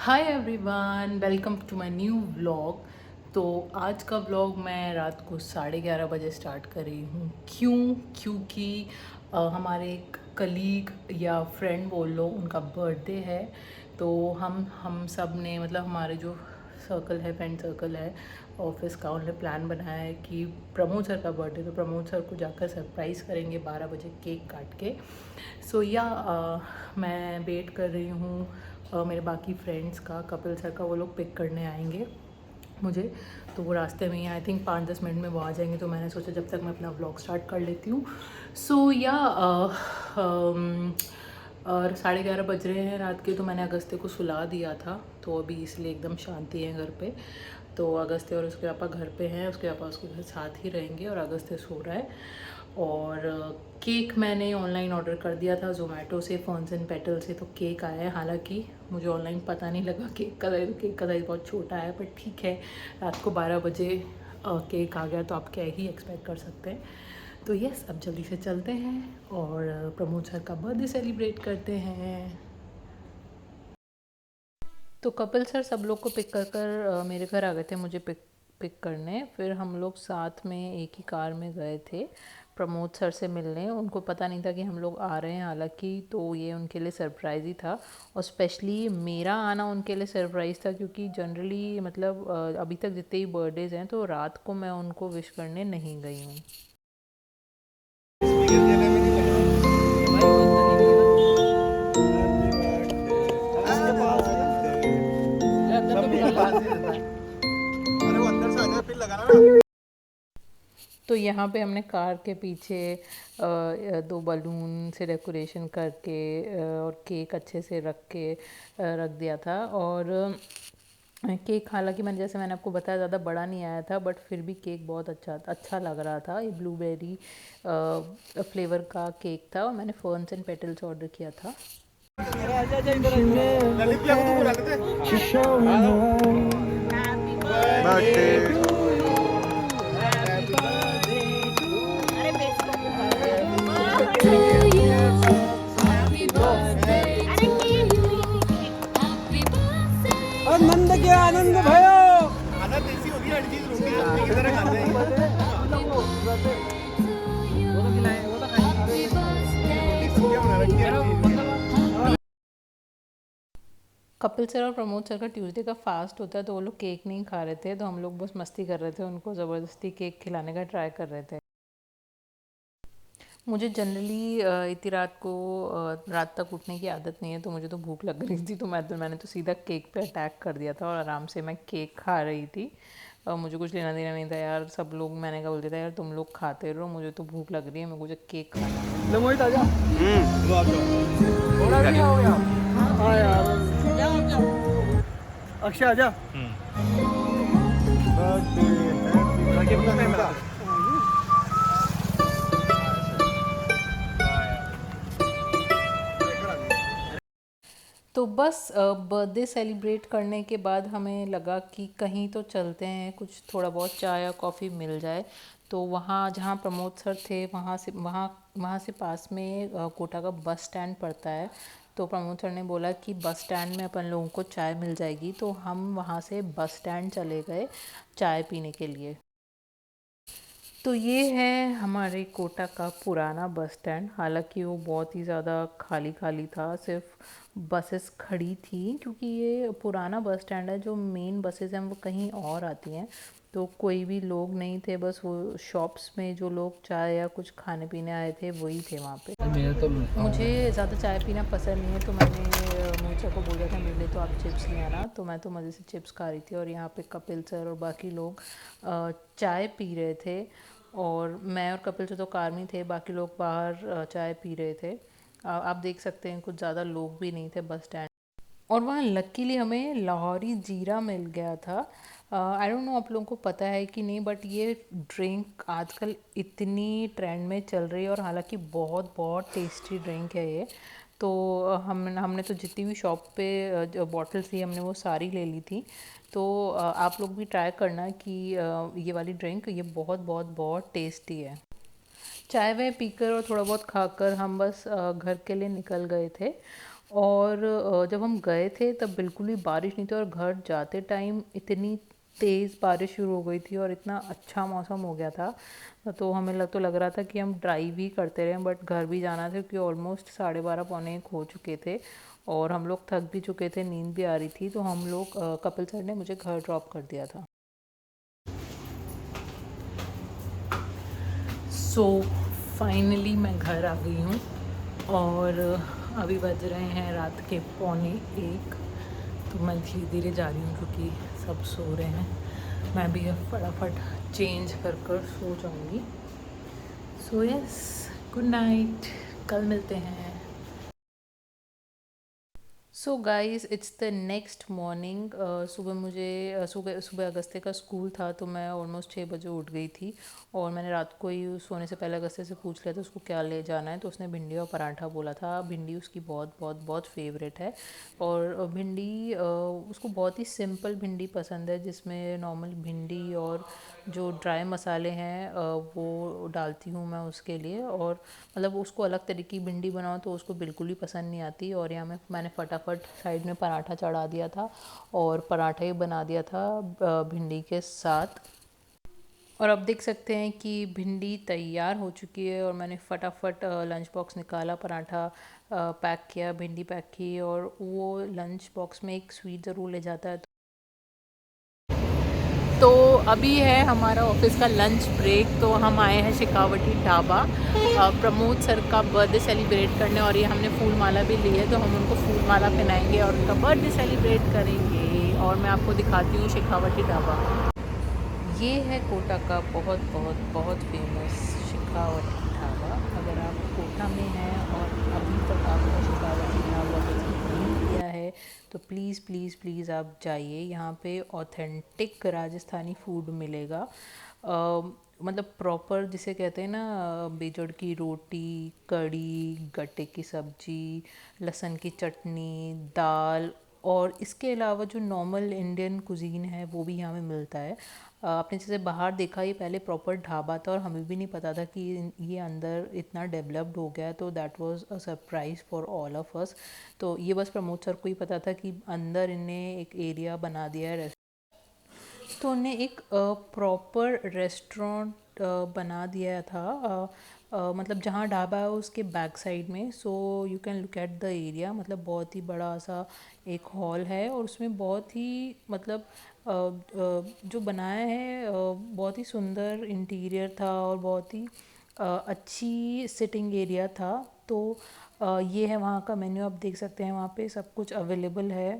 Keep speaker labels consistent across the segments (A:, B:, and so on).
A: Hi everyone, welcome to my new vlog. तो आज का व्लॉग मैं रात को 11:30 बजे स्टार्ट कर रही हूँ। क्योंकि हमारे एक कलीग या फ्रेंड बोल लो, उनका बर्थडे है। तो हम सब ने मतलब हमारे जो सर्कल है, फ्रेंड सर्कल है ऑफिस का, उन्होंने प्लान बनाया है कि प्रमोद सर का बर्थडे, तो प्रमोद सर को जाकर सरप्राइज़ करेंगे 12 बजे केक काट के। मैं वेट कर रही हूँ मेरे बाकी फ्रेंड्स का, कपिल सर का। वो लोग पिक करने आएंगे मुझे, तो वो रास्ते में ही आई थिंक 5-10 मिनट में वो आ जाएंगे। तो मैंने सोचा जब तक मैं अपना व्लॉग स्टार्ट कर लेती हूँ। और 11:30 बज रहे हैं रात के, तो मैंने अगस्त्य को सुला दिया था, तो अभी इसलिए एकदम शांति है घर पे। तो अगस्त्य और उसके पापा घर पे हैं, उसके पापा उसके घर साथ ही रहेंगे और अगस्त्य सो रहा है। और केक मैंने ऑनलाइन ऑर्डर कर दिया था ज़ोमेटो से, फॉन्स एंड पेटल से। तो केक आया है, हालांकि मुझे ऑनलाइन पता नहीं लगा केक का साइज़ बहुत छोटा है, बट ठीक है। रात को 12 बजे केक आ गया, तो आप क्या ही एक्सपेक्ट कर सकते हैं। तो यस, अब जल्दी से चलते हैं और प्रमोद सर का बर्थडे सेलिब्रेट करते हैं। तो कपिल सर सब लोग को पिक कर कर मेरे घर आ गए थे मुझे पिक करने। फिर हम लोग साथ में एक ही कार में गए थे प्रमोद सर से मिलने। उनको पता नहीं था कि हम लोग आ रहे हैं, हालांकि तो ये उनके लिए सरप्राइज़ ही था। और स्पेशली मेरा आना उनके लिए सरप्राइज़ था, क्योंकि जनरली मतलब अभी तक जितने ही बर्थडेज़ हैं तो रात को मैं उनको विश करने नहीं गई हूँ। तो यहाँ पे हमने कार के पीछे दो बलून से डेकोरेशन करके और केक अच्छे से रख दिया था। और केक, हालांकि मैंने आपको बताया ज़्यादा बड़ा नहीं आया था, बट फिर भी केक बहुत अच्छा लग रहा था। ये ब्लूबेरी फ्लेवर का केक था और मैंने फर्न्स एंड पेटल्स ऑर्डर किया था।
B: आनंद के आनंद भयो।
A: कपिल सर और प्रमोद सर का ट्यूसडे का फास्ट होता है, तो वो लोग केक नहीं खा रहे थे, तो हम लोग बस मस्ती कर रहे थे, उनको ज़बरदस्ती केक खिलाने का ट्राई कर रहे थे। मुझे जनरली इतनी रात को रात तक उठने की आदत नहीं है, तो मुझे तो भूख लग रही थी, तो मैंने तो सीधा केक पे अटैक कर दिया था और आराम से मैं केक खा रही थी। मुझे कुछ लेना देना नहीं था यार, सब लोग, मैंने कहा बोल दिया था यार तुम लोग खाते रहो, मुझे तो भूख लग रही है, मुझे केक खाना है।
B: ले मोहित आजा। थोड़ा भी हो गया। हाँ यार। अक्षय आजा।
A: तो बस बर्थडे सेलिब्रेट करने के बाद हमें लगा कि कहीं तो चलते हैं, कुछ थोड़ा बहुत चाय या कॉफ़ी मिल जाए। तो वहाँ जहाँ प्रमोद सर थे, वहाँ से पास में कोटा का बस स्टैंड पड़ता है। तो प्रमोद सर ने बोला कि बस स्टैंड में अपन लोगों को चाय मिल जाएगी, तो हम वहाँ से बस स्टैंड चले गए चाय पीने के लिए। तो ये है हमारे कोटा का पुराना बस स्टैंड। हालांकि वो बहुत ही ज़्यादा खाली खाली था, सिर्फ बसेस खड़ी थी, क्योंकि ये पुराना बस स्टैंड है। जो मेन बसेस हैं वो कहीं और आती हैं, तो कोई भी लोग नहीं थे, बस वो शॉप्स में जो लोग चाय या कुछ खाने पीने आए थे वही थे वहाँ पे। मुझे ज़्यादा चाय पीना पसंद नहीं है, तो मैंने मोचा को बोला था मेरे लिए तो आप चिप्स ले आना, तो मैं तो मज़े से चिप्स खा रही थी। और यहाँ पे कपिल सर और बाकी लोग चाय पी रहे थे, और मैं और कपिल सर तो कार में थे, बाकी लोग बाहर चाय पी रहे थे। आप देख सकते हैं कुछ ज़्यादा लोग भी नहीं थे बस स्टैंड। और वहाँ लकीली हमें लाहौरी जीरा मिल गया था। आई डोंट नो आप लोगों को पता है कि नहीं, बट ये ड्रिंक आजकल इतनी ट्रेंड में चल रही है, और हालांकि बहुत बहुत टेस्टी ड्रिंक है ये। तो हमने तो जितनी भी शॉप पे जो बॉटल्स थी हमने वो सारी ले ली थी। तो आप लोग भी ट्राई करना कि ये वाली ड्रिंक, ये बहुत बहुत बहुत टेस्टी है। चाय वाय पीकर और थोड़ा बहुत खाकर हम बस घर के लिए निकल गए थे। और जब हम गए थे तब बिल्कुल भी बारिश नहीं थी, और घर जाते टाइम इतनी तेज़ बारिश शुरू हो गई थी और इतना अच्छा मौसम हो गया था। तो हमें तो लग रहा था कि हम ड्राइव ही करते रहें, बट घर भी जाना था क्योंकि ऑलमोस्ट 12:30 पौने 1 हो चुके थे और हम लोग थक भी चुके थे, नींद भी आ रही थी। तो हम लोग कपिल सर ने मुझे घर ड्रॉप कर दिया था। सो फाइनली मैं घर आ गई हूँ और अभी बज रहे हैं रात के 12:45। तो मैं धीरे धीरे जा रही हूँ क्योंकि सब सो रहे हैं। मैं भी अब फटाफट चेंज कर सो जाऊँगी। सो यस, गुड नाइट, कल मिलते हैं। So guys, it's the next morning. सुबह मुझे सुबह अगस्त्य का स्कूल था, तो मैं ऑलमोस्ट 6 बजे उठ गई थी और मैंने रात को ही सोने से पहले अगस्त्य से पूछ लिया था उसको क्या ले जाना है। तो उसने भिंडी और पराठा बोला था। भिंडी उसकी बहुत बहुत बहुत फेवरेट है और भिंडी उसको बहुत ही सिंपल भिंडी पसंद है, जिसमें नॉर्मल भिंडी और जो ड्राई मसाले हैं वो डालती हूँ मैं उसके लिए। और मतलब उसको अलग तरीके की भिंडी बनाओ तो उसको बिल्कुल ही पसंद नहीं आती। और यहाँ मैंने फटाफट साइड में पराठा चढ़ा दिया था और पराठा ही बना दिया था भिंडी के साथ। और अब देख सकते हैं कि भिंडी तैयार हो चुकी है और मैंने फटाफट लंच बॉक्स निकाला, पराठा पैक किया, भिंडी पैक की। और वो लंच बॉक्स में एक स्वीट ज़रूर ले जाता है। तो अभी है हमारा ऑफिस का लंच ब्रेक। तो हम आए हैं शेखावटी ढाबा प्रमोद सर का बर्थडे सेलिब्रेट करने, और ये हमने फूल माला भी ली है तो हम उनको फूल माला पहनाएंगे और उनका बर्थडे सेलिब्रेट करेंगे। और मैं आपको दिखाती हूँ शेखावटी ढाबा। ये है कोटा का बहुत बहुत बहुत फेमस शेखावटी ढाबा। अगर आप कोटा में हैं और अभी तक आपने शेखावटी ढाबा विजिट नहीं किया है तो प्लीज़ प्लीज़ प्लीज़ आप जाइए। यहाँ पे ऑथेंटिक राजस्थानी फूड मिलेगा। मतलब प्रॉपर जिसे कहते हैं ना, बेजड़ की रोटी, कढ़ी, गट्टे की सब्जी, लहसुन की चटनी, दाल, और इसके अलावा जो नॉर्मल इंडियन कुजीन है वो भी यहाँ पे मिलता है। आपने जैसे बाहर देखा ये पहले प्रॉपर ढाबा था और हमें भी नहीं पता था कि ये अंदर इतना डेवलप्ड हो गया है। तो that was a surprise for all of us. तो ये बस प्रमोद सर को ही पता था कि अंदर इन्हें एक एरिया बना दिया है। तो उन्हें एक प्रॉपर रेस्टोरेंट बना दिया था, मतलब जहाँ ढाबा है उसके बैक साइड में। So you can look at the area. मतलब बहुत ही बड़ा सा एक हॉल है और उसमें बहुत ही मतलब जो बनाया है बहुत ही सुंदर इंटीरियर था और बहुत ही अच्छी सिटिंग एरिया था। तो ये है वहाँ का मेन्यू, आप देख सकते हैं वहाँ पे सब कुछ अवेलेबल है।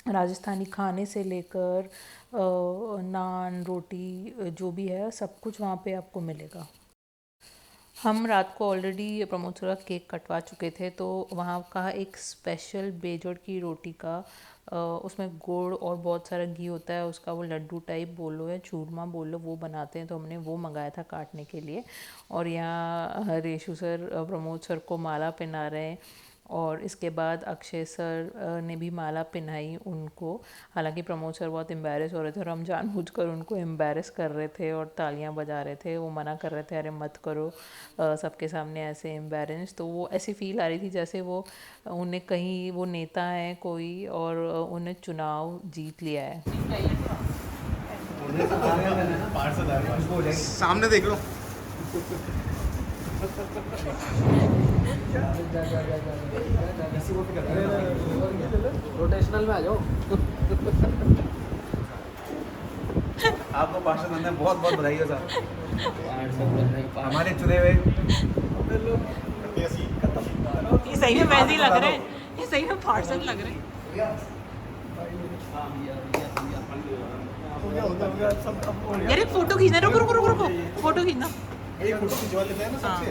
A: राजस्थानी खाने से लेकर नान, रोटी, जो भी है सब कुछ वहाँ पे आपको मिलेगा। हम रात को ऑलरेडी प्रमोद सर का केक कटवा चुके थे, तो वहाँ का एक स्पेशल बेजोड़ की रोटी का उसमें गुड़ और बहुत सारा घी होता है, उसका वो लड्डू टाइप बोल लो या चूरमा बोल लो, वो बनाते हैं। तो हमने वो मंगाया था काटने के लिए। और यहाँ रेशु सर प्रमोद सर को माला पहना रहे हैं और इसके बाद अक्षय सर ने भी माला पहनाई उनको। हालांकि प्रमोद सर बहुत एम्बेरस हो रहे थे और हम जानबूझकर उनको एम्बेरस कर रहे थे और तालियां बजा रहे थे। वो मना कर रहे थे, अरे मत करो सबके सामने ऐसे एम्बेरस। तो वो ऐसी फील आ रही थी जैसे वो उन्हें कहीं वो नेता है कोई और उन्हें चुनाव जीत लिया है।
C: सामने देख लो।
B: रोटेशनल में आ जाओ।
C: आपको पार्षद बनने में बहुत बहुत बधाई हो सर। हमारे चुने हुए
A: ये सही में वैसे ही लग रहे हैं, ये सही में पार्षद लग रहे हैं। यार एक फोटो खींचना, रुको रुको रुको रुको, फोटो खींचना।
C: एक फोटो खिंचवा लेते हैं ना सबसे।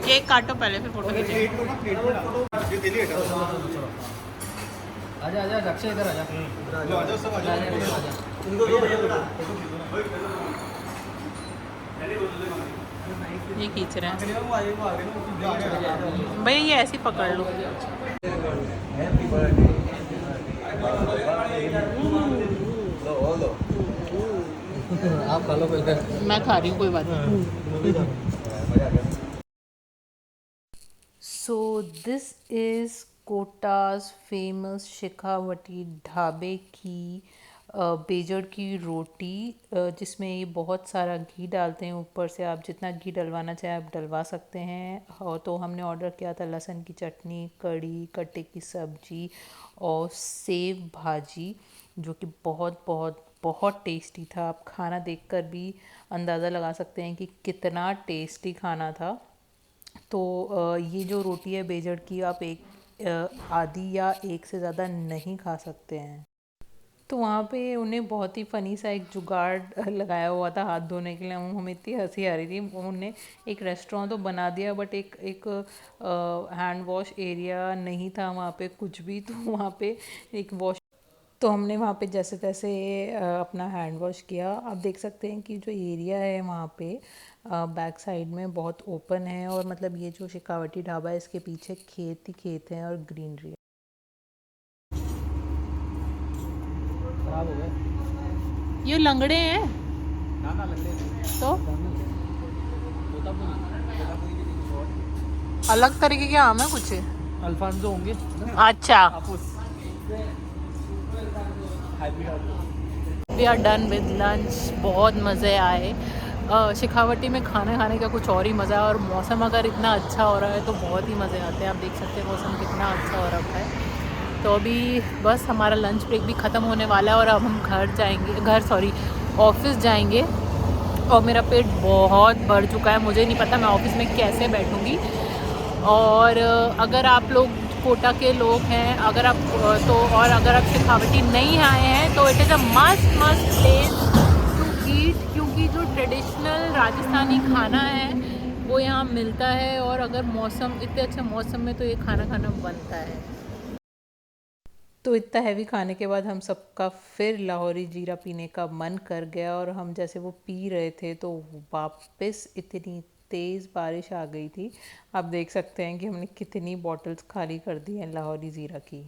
A: केक काटो पहले फिर फोटो खींचो।
C: एक ना प्लेट में ये तेली हटा दो।
B: आजा आजा अक्षय इधर आजा।
C: लो आ जाओ सब आ जाओ।
B: इनको दो भैया बोला।
A: ये खींच रहे हैं भैया, ये ऐसे ही पकड़ लो।
C: Happy birthday. लो
B: आप खा लो कोई इधर।
A: मैं खा रही हूँ, कोई बात नहीं। सो दिस इज़ कोटा's फेमस शेखावटी ढाबे की बेजड़ की रोटी, जिसमें ये बहुत सारा घी डालते हैं ऊपर से। आप जितना घी डलवाना चाहें आप डलवा सकते हैं। और तो हमने ऑर्डर किया था लहसुन की चटनी, कढ़ी, कट्टे की सब्जी और सेव भाजी, जो कि बहुत बहुत बहुत टेस्टी था। आप खाना देखकर भी अंदाज़ा लगा सकते हैं कि कितना टेस्टी खाना था। तो ये जो रोटी है बेजड़ की, आप आधी या एक से ज़्यादा नहीं खा सकते हैं। तो वहाँ पे उन्हें बहुत ही फ़नी सा एक जुगाड़ लगाया हुआ था हाथ धोने के लिए। हमें इतनी हंसी आ रही थी। उन्होंने एक रेस्टोरेंट तो बना दिया, बट एक एक हैंड वॉश एरिया नहीं था वहाँ पे कुछ भी। तो वहाँ पे एक वॉश, तो हमने वहाँ पे जैसे तैसे अपना हैंड वॉश किया। आप देख सकते हैं कि जो एरिया है वहाँ पे बैक साइड में बहुत ओपन है, और मतलब ये जो शेखावटी ढाबा है इसके पीछे खेत ही खेत हैं और ग्रीनरी है।
B: खराब हो गए।
A: ये लंगड़े हैं
C: ना ना लग रहे
A: तो
C: तोतापुरी भी नहीं बहुत
A: अलग तरीके के आम है कुछ।
B: अल्फांसो होंगे।
A: अच्छा,
C: Hapus hybrid.
A: We are done with lunch. बहुत मज़े आए। शेखावटी में खाना खाने का कुछ और ही मज़ा है, और मौसम अगर इतना अच्छा हो रहा है तो बहुत ही मज़े आते हैं। आप देख सकते हैं मौसम कितना अच्छा हो रखा है। तो अभी बस हमारा लंच ब्रेक भी ख़त्म होने वाला है, और अब हम ऑफिस जाएंगे। और मेरा पेट बहुत भर चुका है, मुझे नहीं पता मैं ऑफिस में कैसे बैठूँगी। और अगर आप लोग कोटा के लोग हैं, अगर आप अगर आप शेखावटी नहीं आए हैं तो it is a must place to eat, क्योंकि जो ट्रेडिशनल राजस्थानी खाना है वो यहाँ मिलता है। और अगर मौसम इतने अच्छे मौसम में तो ये खाना खाना बनता है। तो इतना हैवी खाने के बाद हम सबका फिर लाहौरी जीरा पीने का मन कर गया, और हम जैसे वो पी रहे थे तो वापस इतनी तेज़ बारिश आ गई थी। आप देख सकते हैं कि हमने कितनी बॉटल्स खाली कर दी हैं लाहौरी ज़ीरा की।